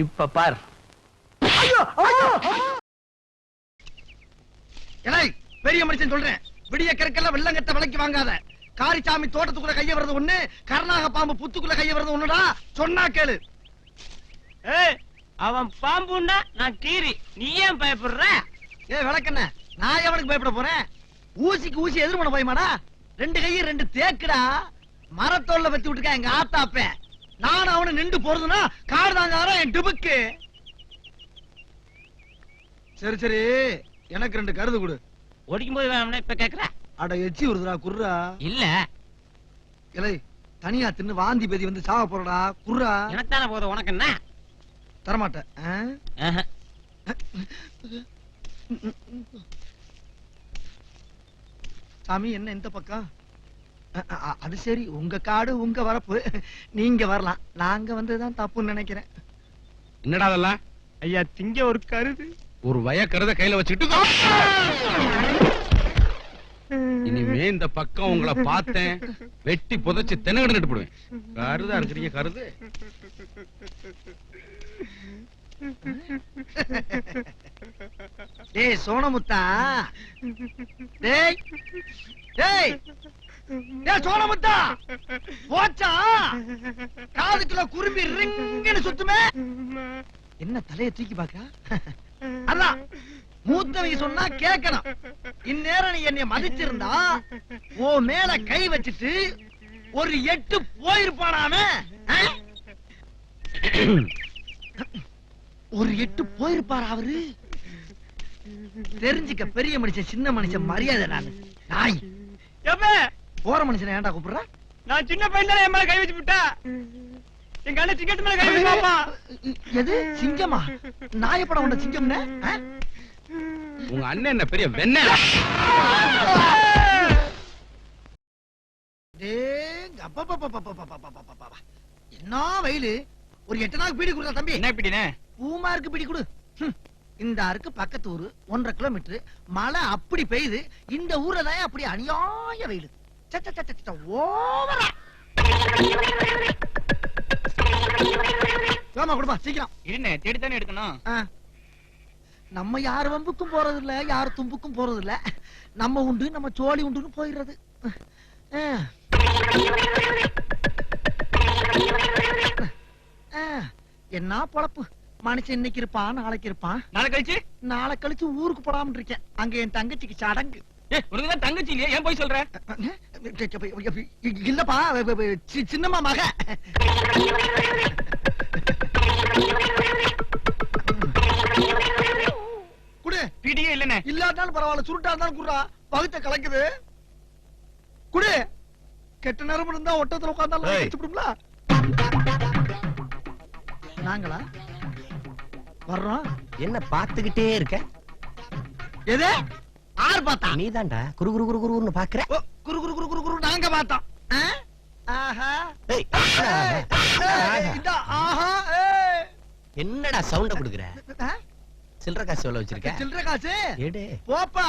இப்ப பார். ஐயோ பெரிய மனுஷன் சொல்றேன். விடிய கற்கெல்லாம் வெள்ளங்கட்ட விலைக்கு வாங்காத. காரிச்சாமி தோட்டத்துக்குள்ள கைய வருது ஒண்ணு, கர்நாக பாம்பு புத்துக்குள்ள கைய வருது ஒண்ணுடா. சொன்னா கேளு. அவன் பாம்புன்னா நான் கீரி. நீ ஏன் பயப்படுற? விளக்கண்ண நான் எவனுக்கு பயப்பட போறேன்? ஊசிக்கு ஊசி எதிர் பண்ண பயமாடா? 2 கை 2 தேக்குடா. மரத்தோல்ல வச்சு விட்டுருக்கா எங்க ஆத்தாப்பேன். நான் அவனை நின்று போறதுன்னா காடு தாங்கார என் டிபுக்கு. சரி சரி, எனக்கு 2 கருது கொடு. ஓடிக்கும் போது வேணும்னா இப்ப கேக்குற? அட எச்சி வருதுடா, குர்ரா. இல்ல இலை தனியா தின்னு வாந்தி பேதி வந்து சாவ போறடா, குர்ரா. எனக்கு தானே போதும், உனக்கு என்ன? தரமாட்டேன். ஆஹா. சாமி என்ன இந்த பக்கம்? அது சரி, உங்க காடு உங்க வரப்பு, நீங்க வரலாம். நாங்க வந்ததுதான் தப்புன்னு நினைக்கிறேன். என்னடா அதெல்லாம்? ஐயா திங்க ஒரு கருது. ஒரு வய கருத கையில வச்சுட்டு இனிமே இந்த பக்கம் உங்களை பார்த்தேன் வெட்டி புதைச்சு தென்னகடு போடுவேன். கருதா இருக்கிறீங்க கருது. டேய் சோனமுத்தா, டேய் டேய் டேய் சோனமுத்தா, போச்சா காதுக்குள்ள குரும்பி ரிங்குன்னு சுத்துமே. என்ன தலைய தூக்கி பாக்க? அதான் மூத்தவங்க சொன்னா கேட்கணும். இந்நேரம் நீ என்னை மதிச்சிருந்தா ஓ மேல கை வச்சுட்டு ஒரு 8 போயிருப்பானாமே. ஒரு 8 போயிருப்பாரா அவரு? தெரிஞ்சுக்க, பெரிய மனுஷன் சின்ன மனுஷன் மரியாதை. நான் நாய் போற மனுஷன் ஏன்டா கூப்பிடுற? நான் சின்ன பையன் தானே என் மேல கை வச்சு விட்டா. எங்க அண்ணன் சிங்கத்து மேல கை வச்சு பாப்பா. எது சிங்கமா? நாயப்படம் உண்ட சிங்கம்னு? உங்க அண்ணன் என்ன பெரிய வெண்ண? என்ன வெயிலு! ஒரு 8 நாள் பீடி கொடுத்தா தம்பி. என்ன பிடினே? பூமாருக்கு பீடி கொடு. இந்த ஆருக்கு பக்கத்து ஊரு 1.5 கிலோமீட்டர். மழை அப்படி பெய்யுது. இந்த ஊர்ல தான் அப்படி அநியாய வெயிலு. ஓவரா கொடுப்பா சீக்கிரம். இருண்ணே, தேடித்தானே எடுக்கணும். நம்ம யார் வம்புக்கும் போறது இல்ல, யார் தும்புக்கும் போறது இல்ல. நம்ம உண்டு, நம்ம சோழி உண்டுன்னு போயிடுறது. என்ன பொழப்பு! மனுஷன் இன்னைக்கு இருப்பான், நாளைக்கு இருப்பான். நாளை கழிச்சு ஊருக்கு போடாம இருக்கேன். அங்க என் தங்கச்சிக்கு சடங்கு. உனக்குதான் தங்கச்சி இல்லையா? ஏன் போய் சொல்ற? இல்லப்பா, சின்னம்மா மக. குடு. பீடியே இல்லனே. இல்லாட்டாலும் பரவாயில்ல, சுருட்டா இருந்தாலும் குடுறா. பகுத்த கலக்குது. குடு. கெட்ட நேரம் இருந்தா ஒட்டத்துல உட்கார்ந்தாலும் வச்சுடும்ல. நாங்களா வர்றோம்? என்ன பாத்துக்கிட்டே இருக்க? எது? ஆறு பார்த்தா? நீதான்டா குரு குரு குரு குருன்னு பாக்குற. குரு குரு குரு குரு குரு நாங்க பார்த்தோம். என்னடா சவுண்ட குடுக்குற? சில்லற காசு எவ்வளவு வச்சிருக்க? சில்லற காசு எடு. போப்பா,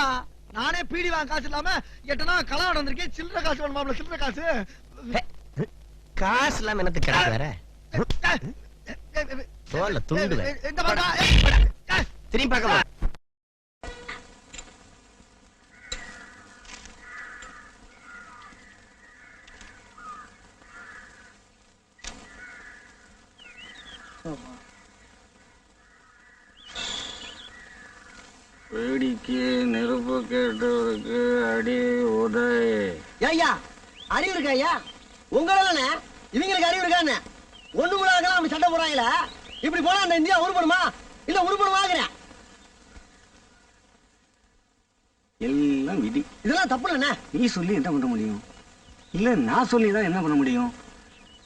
நானே பீடி வாங்க காசு இல்லாம 8 நாள் கலாவடம் வந்திருக்கேன். சில்லற காசு வேணுமாம்ல? சில்லற காசு காசு இல்லாம எனக்கு கிடையாது வேற. தோல்ல துண்டுவேன். திரும்பி பார்க்கவா? வேடிக்கை நெருப்பு கேட்டவருக்கு அடி உதய். ஐயா அறிவு இருக்கா? ஐயா உங்களால இவங்களுக்கு அறிவு இருக்கான்னு ஒண்ணு கூட அப்படி சண்டை போறாங்களா? இப்படி போனா அந்த இந்தியா உருப்படுமா? இல்ல உருப்படுமாங்கிறேன். எல்லாம் விதி. இதெல்லாம் தப்பு இல்ல. நீ சொல்லி என்ன பண்ண முடியும்? இல்ல நான் சொல்லி தான் என்ன பண்ண முடியும்?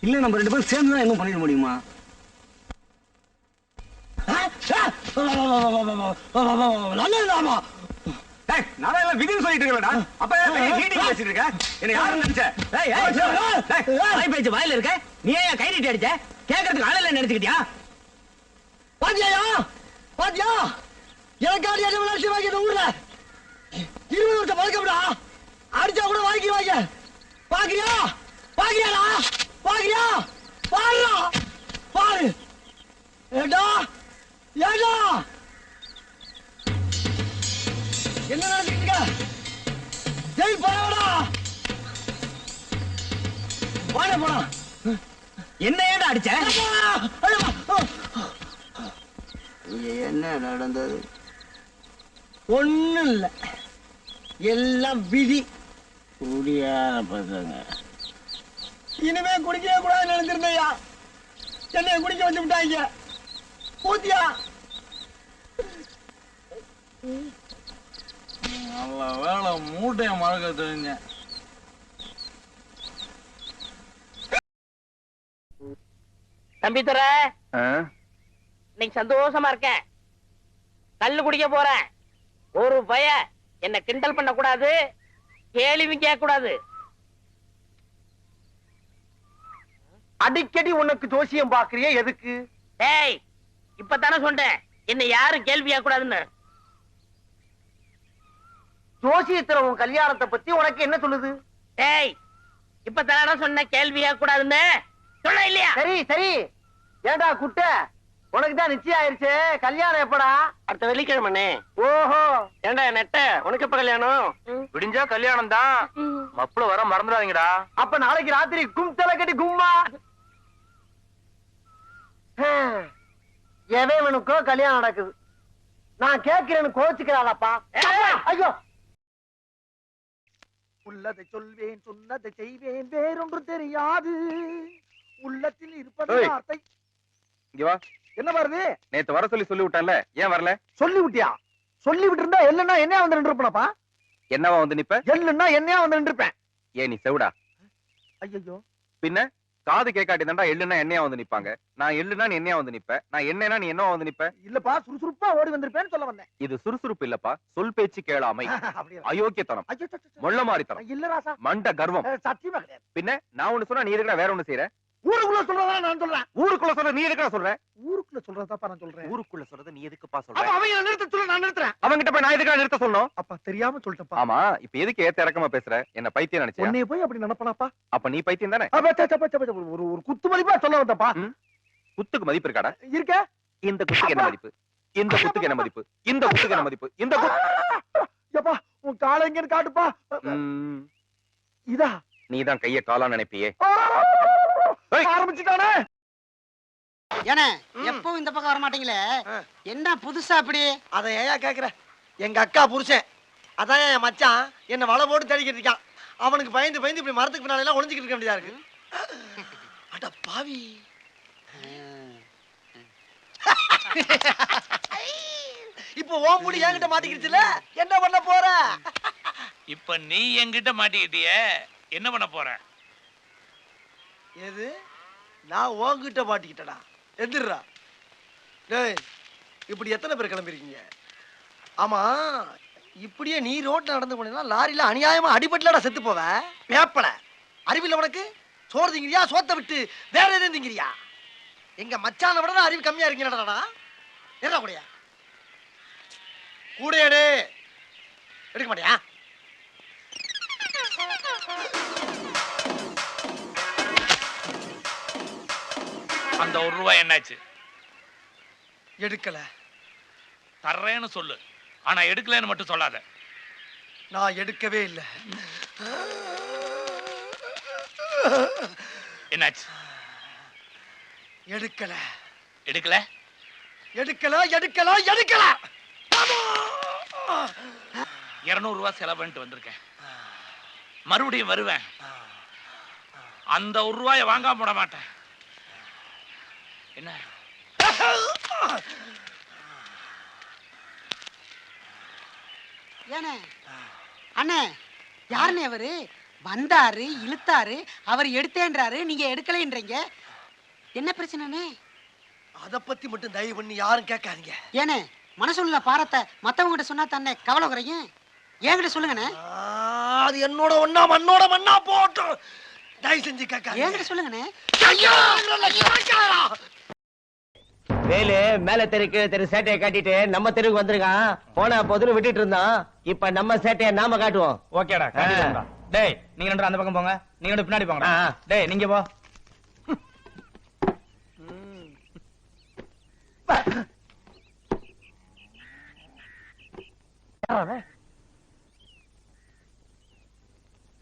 இல்ல நம்ம 2 பேரும் சேர்ந்து தான் என்ன பண்ணிட முடியுமா? நான் விதின்னு சொல்லிட்டு இருக்கேன்டா. அப்ப மீட்டிங் வச்சிட்டு இருக்க. என்ன யாரு நினைச்ச? பேச்சு வாயில இருக்க. நீ ஏன் கை நீட்டி அடிச்ச? கேட்கறதுக்கு ஆளல நினைச்சுக்கிட்டியா? பாத்தியா பாத்தியா எனக்காடி அடிச்சு வாங்கி இந்த ஊர்ல 20 வருஷம் பழக்கம்டா. அடிச்சா கூட வாங்கி வாங்க. பாக்குறியா பாக்குறியாடா? பாக்குறியா? பாருடா பாரு. ஏடா ஏடா என்ன நடந்துட்டு? ஜெய் போடா. வாட போடா. என்ன ஏடா அடிச்ச? என்ன நடந்தது? ஒண்ணும் இல்ல, எல்லாம் விதி. குடியார பசங்க. இனிமே குடிக்கவே கூடாதுன்னு நினைச்சிருந்தையா, என்னைய குடிக்க வச்சு விட்டாங்க. பூத்தியா நல்ல வேலை மூட்டைய மறக்க தெரிஞ்ச. தம்பி துரை, இன்னைக்கு சந்தோஷமா இருக்கேன். கல்லு குடிக்க போறேன். ஒரு பய என்ன கிண்டல் பண்ண கூடாது, கேள்வி கேட்க கூடாது. அடிக்கடி உனக்கு ஜோசியம் பாக்குறிய எதுக்கு? டேய், இப்பதானே சொன்னேன் என்ன யாரும் கேள்வி கேட்க கூடாதுன்னு. ஜோசியத்துல உன் கல்யாணத்தை பத்தி உனக்கு என்ன சொல்லுது? டேய், இப்பதானே சொன்ன கேள்வி கேட்க கூடாதுன்னு. சொல்ல இல்லையா? சரி சரி. ஏண்டா குட்ட, உனக்கு தான் நிச்சயம் ஆயிருச்சு, கல்யாணம் எப்படா? அடுத்த வெள்ளிக்கிழமை. ஓஹோ. ஏண்டா நெட்ட, உனக்கு எப்ப கல்யாணம்? விடிஞ்சா கல்யாணம் தான். மப்புள வர மறந்துடாதீங்கடா. அப்ப நாளைக்கு ராத்திரி கும் தலை கட்டி கும்மா. எவனுக்கோ கல்யாணம் நடக்குது, நான் கேட்கிறேன்னு கோச்சுக்கிறாளப்பா. ஐயோ. உள்ளதை சொல்வேன், சொன்னதை செய்வேன், வேறொன்று தெரியாது. உள்ளத்தில் இருப்பது வார்த்தை. இங்க வா. என்ன வருது? நேத்து வர சொல்லி விட்டான்ல, ஏன் வரல? சொல்லி விட்டியா? சொல்லி விட்டு இருந்தா எல்லுன்னா என்னையா வந்து நின்று இருப்பேனப்பா. என்னவா வந்து நிப்ப? எல்லுன்னா என்னையா வந்து நின்று இருப்பேன். ஏன் நீ செவிடா? ஐயோ. பின்ன காது கேட்காட்டி தாண்டா எள்ளுனா என்னையா வந்து நிப்பாங்க. நான் எள்ளுனா நீ என்னையா வந்து நிப்ப, நான் என்னன்னா நீ என்னவா வந்து நிப்ப? இல்லப்பா, சுறுசுறுப்பா ஓடி வந்திருப்பேன்னு சொல்ல வந்தேன். இது சுறுசுறுப்பு இல்லப்பா, சொல் பேச்சு கேளாமை, அயோக்கியத்தனம், மொள்ள மாறித்தனம், இல்ல ராசா, மண்ட கர்வம். சத்தியமா கிடையாது. பின்ன நான் ஒண்ணு சொன்னா நீ எதுக்குடா வேற ஒண்ணு செய்யற? ஊருக்குள்ள சொல்றதா நான் சொல்றேன். ஊருக்குள்ள சொல்ற நீ எதுக்குடா சொல்ற? ஊருக்குள்ள சொல்றதாப்பா நான் சொல்றேன். ஊருக்குள்ள சொல்றத நீ எதுக்குப்பா சொல்ற? அவங்க நிறுத்த சொல்ல நான் நிறுத்துறேன். அவங்கிட்ட போய் நான் எதுக்குடா நிறுத்த சொல்லணும்? அப்பா தெரியாம சொல்லிட்டப்பா. ஆமா, இப்ப எதுக்கு ஏத்த இறக்கமா பேசுற? என்ன பைத்தியம் நினைச்சியா? உன்னை போய் அப்படி நினைப்பனாப்பா? அப்ப நீ பைத்தியம் தானே? ஒரு குத்து மதிப்பா சொல்ல வந்தப்பா. குத்துக்கு மதிப்பு இருக்காடா? இருக்க. இந்த குத்துக்கு என்ன மதிப்பு? இந்த குத்துக்கு என்ன மதிப்பு? இந்த குத்துக்கு என்ன மதிப்பு? இந்த எப்பா உன் காலை எங்கன்னு காட்டுப்பா. இதா நீதான் கைய காலா நினைப்பியே. ஆரம்பிச்சுட்டானே. ஏனே எப்பவும் இந்த பக்கம் வர மாட்டீங்களே, என்ன புதுசா அப்படி? அத ஏயா கேக்குற? எங்க அக்கா புருஷன் அதான் என் மச்சான் என்ன வலை போட்டு தேடிக்கிட்டு இருக்கான். அவனுக்கு பயந்து பயந்து இப்படி மரத்துக்கு பின்னால எல்லாம் ஒளிஞ்சுக்கிட்டு இருக்க வேண்டியதா இருக்கு. அட பாவி. இப்ப ஓம் முடி என்கிட்ட மாட்டிக்கிடுச்சுல, என்ன பண்ண போற? இப்ப நீ என்கிட்ட மாட்டிக்கிட்டியே, என்ன பண்ண போற? எது? நான் உன்கிட்ட மாட்டிக்கிட்டடா. எந்திரா. டேய், இப்படி எத்தனை பேர் கிளம்பிருக்கீங்க? ஆமா, இப்படியே நீ ரோட்ல நடந்து போனீங்கன்னா லாரியில அநியாயமா அடிபட்டுலடா செத்து போவ. பேப்பல அறிவில்ல உனக்கு? சோறு திங்கிறியா, சோத்தை விட்டு வேற எதுவும் திங்கிறியா? எங்க மச்சான விட அறிவு கம்மியா இருக்கீங்கடா. என்ன கூடயா கூடையாடு எடுக்க மாட்டியா? அந்த ₹1 என்னாச்சு? எடுக்கல. தர்றேன்னு சொல்லு, ஆனா எடுக்கலன்னு மட்டும் சொல்லாத. நான் எடுக்கவே இல்லை. என்னாச்சு? எடுக்கல. எடுக்கல எடுக்கல எடுக்கல எடுக்கல. ₹200 செலவு பண்ணிட்டு வந்திருக்கேன். மறுபடியும் வருவேன். அந்த ₹1 வாங்காம போட மாட்டேன். என்ன? ஏனே அண்ணே, யாருன்னு அவரு? வந்தாரு, இழுத்தாரு, அவர் எடுத்தேன்றாரு, நீங்க எடுக்கலைன்றீங்க. என்ன பிரச்சனைனே? அத பத்தி மட்டும் தயவு பண்ணி யாரும் கேட்காதீங்க. ஏனே, மனசுள்ள பாரத்தை மத்தவங்க கிட்ட சொன்னா தானே கவலை குறையும். என்கிட்ட சொல்லுங்கண்ணே. அது என்னோட ஒண்ணா மண்ணோட மண்ணா போட்டு தயவு செஞ்சு கேட்காதீங்க. என்கிட்ட சொல்லுங்கண்ணே. வேலு மேல தெருக்கு தெரு சேட்டையை காட்டிட்டு நம்ம தெருவுக்கு வந்திருக்கான். போன பொதுல விட்டுட்டு இருந்தான். இப்ப நம்ம சேட்டையை நாம காட்டுவோம். ஓகேடா, காட்டிடலாம். டேய், நீங்க ரெண்டு அந்த பக்கம் போங்க, நீங்க ரெண்டு பின்னாடி போங்க. டேய், நீங்க போ.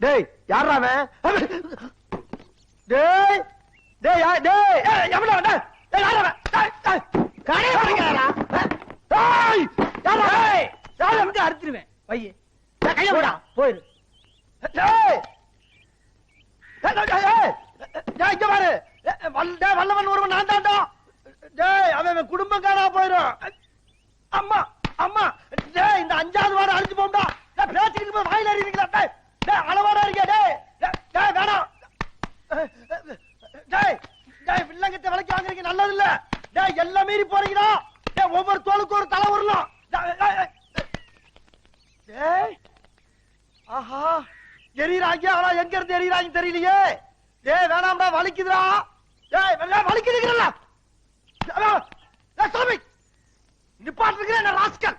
டேய், யாரா அவன்? டேய் டேய் டேய், எவன்டா அவன்? டேய், யாரா அவன்? டேய், டேய், கடைய வரீங்கடா. டேய், யாரா? டேய், யாரா அவன்? அறுத்துருவேன் பைய கைய போடா போயிரு இங்க பாரு வல்லவன் ஒருவன் நான் தாண்டா டேய் அவன் குடும்பம் காணா போயிரும் அம்மா அம்மா டேய் இந்த 5வது வாரம் அழிஞ்சு போம்டா டேய் பேசிக்கிட்டு போய் வாயில அறிவீங்களா டேய் டேய் அளவாடா இருக்கே டேய் டேய் வேணாம் டேய் டேய் வில்லங்கத்தை விலைக்கு வாங்குறீங்க நல்லது இல்ல டேய் எல்லாம் மீறி போறீங்கடா டேய் ஒவ்வொரு தோளுக்கு ஒரு தலை வரலாம் டேய் ஆஹா எரியறாங்க ஆனா எங்க இருந்து எரியறாங்க தெரியலையே டேய் வேணாம்டா வலிக்குதுடா டேய் வலிக்குதுங்கறல டேய் சாமி நிப்பாட்டுறீங்க என்ன ராஸ்கல்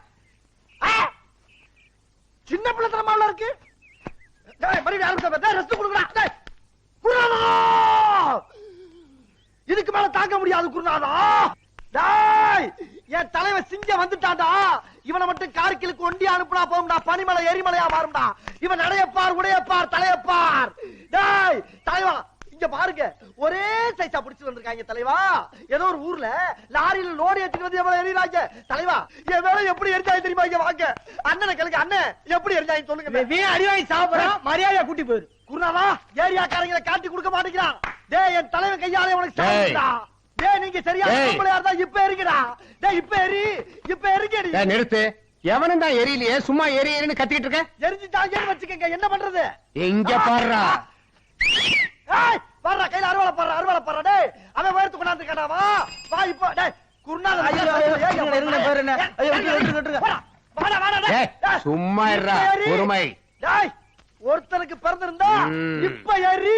சின்ன பிள்ளைத்தனமால இருக்கு டேய் மறுபடியும் ஆரம்பிச்சா டேய் ரெஸ்ட் கொடுங்கடா டேய் குருநாதா இதுக்கு மேல தாங்க முடியாது குருநாதா டேய் என் தலைவன் சிங்க வந்துட்டான்டா இவனை மட்டும் கார்கிலுக்கு ஒண்டி அனுப்புனா போகும்டா பனிமலை எரிமலையா மாறும்டா இவன் நடையப்பார் உடையப்பார் தலையப்பார் டேய் தலைவா இங்க பாருங்க ஒரே சைஸா பிடிச்சு வந்திருக்காங்க தலைவா ஏதோ ஒரு ஊர்ல லாரியில லோடு ஏத்திட்டு வந்து எவ்வளவு எரியுறாங்க தலைவா என் வேலை எப்படி எரிஞ்சாங்க தெரியுமா இங்க வாங்க அண்ணனை கேளுங்க அண்ணன் எப்படி எரிஞ்சாங்க சொல்லுங்க நீ அடிவாங்கி சாப்பிடுறான் மரியாதையா கூட்டி போயிரு குருநாதா ஏரியாக்காரங்களை காட்டி கொடுக்க மாட்டேங்கிறான் டேய் என் தலைவன் கையாலே உனக்கு சாப்பிடுறா டேய் நீங்க சரியா நம்மள யாரா இப்ப எரிங்கடா டேய் இப்ப எரிங்கடி டேய் நிறுத்து எவனும் தான் எரியலையே சும்மா எரியன்னு கத்திட்டு இருக்க எரிஞ்சிட்டாங்கன்னு வச்சுக்கங்க என்ன பண்றது எங்க பாருடா ஏய் வர்றா கையில அருவாளை பறற டேய் அவன் வேர்த்து கொண்டாந்து இருக்கடா வா இப்போ டேய் குருநாதர் ஐயா இருங்க பேர் என்ன ஐயா விட்டுங்க வாடா டேய் சும்மா இருடா பொறுமை டேய் ஒருத்தனுக்கு பிறந்திருந்தா இப்ப எரி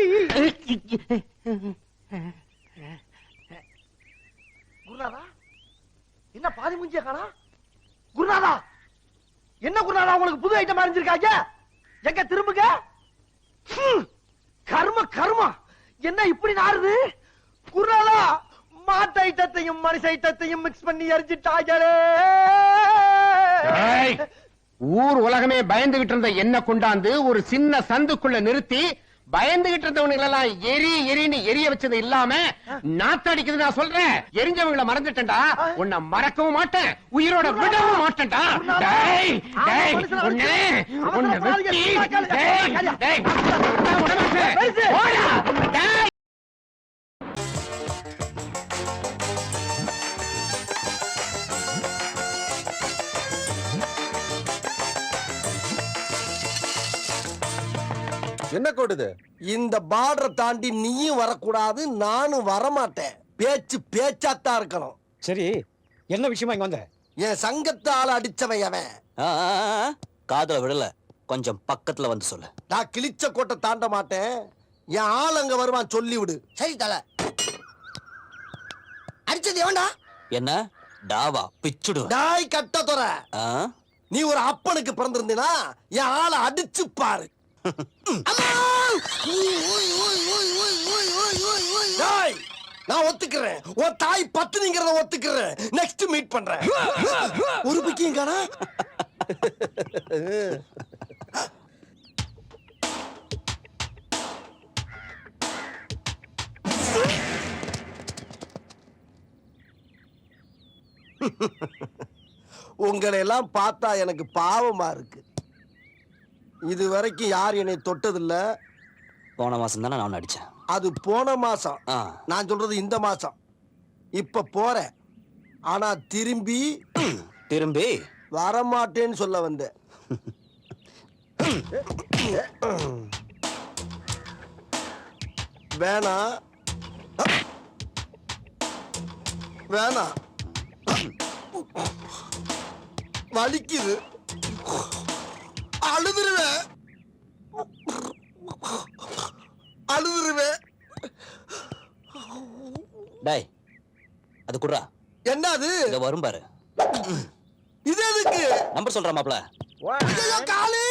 குருநாதா என்ன பாதி மூஞ்சிய காணா குருநாதா என்ன குருநாதா உங்களுக்கு புது ஐட்டம் அறிஞ்சிருக்காங்க எங்க திரும்புங்க கர்ம என்ன இப்படி நாறுது குருநாதா மாட்டு ஐட்டத்தையும் மனுஷ ஐட்டத்தையும் மிக்ஸ் பண்ணி எரிஞ்சிட்டாங்களே ஊர் உலகமே பயந்துகிட்டு இருந்த என்ன கொண்டாந்து ஒரு சின்ன சந்துக்குள்ள நிறுத்தி பயந்துகிட்டு இருந்தவனுங்க எல்லாம் எரின்னு எரிய வச்சது இல்லாம நாத்தடிக்குது நான் சொல்றேன் எரிஞ்சவங்களை மறந்துட்டேன்டா உன்னை மறக்கவும் மாட்டேன் உயிரோட விடவும் மாட்டேன்டா டேய் டேய் உன்னை வெட்டி டேய் டேய் ஓடா டேய் என்ன கோடுது இந்த பார்டரை தாண்டி நீயும் வரக்கூடாது நானும் வரமாட்டேன் பேச்சாத்தான் இருக்கணும் சரி என்ன விஷயமா இங்க வந்த என் சங்கத்தால அடிச்சவன் அவன் காதல விடல கொஞ்சம் பக்கத்துல வந்து சொல்லு நான் கிழிச்ச கோட்டை தாண்ட மாட்டேன் என் ஆள் அங்க வருவான் சொல்லி விடு சரி தல அடிச்சது எவன்டா என்ன டாவா பிச்சுடு டாய் கட்ட தொற நீ ஒரு அப்பனுக்கு பிறந்திருந்தீனா என் ஆளை அடிச்சு பாரு நான் ஒத்துக்கிறேன் உன் தாய் பத்துனிங்கிறத ஒத்துக்கிறேன் நெக்ஸ்ட் மீட் பண்றேன் ஒரு பிக்கியும் காணா உங்களை எல்லாம் பார்த்தா எனக்கு பாவமா இருக்கு இது வரைக்கும் யார் என்னை தொட்டதில்ல போன மாசம் தானே நான் அடிச்சேன் அது போன மாசம் நான் சொல்றது இந்த மாசம் இப்ப போறேன் ஆனா திரும்பி வரமாட்டேன்னு சொல்ல வந்தேன் வேணாம் வலிக்குது அழுதுருவேன் டேய் அது குடுறா என்ன அது இத வரும் பாரு இது எதுக்கு நம்பர் சொல்றா மாப்ள ஐயோ காலு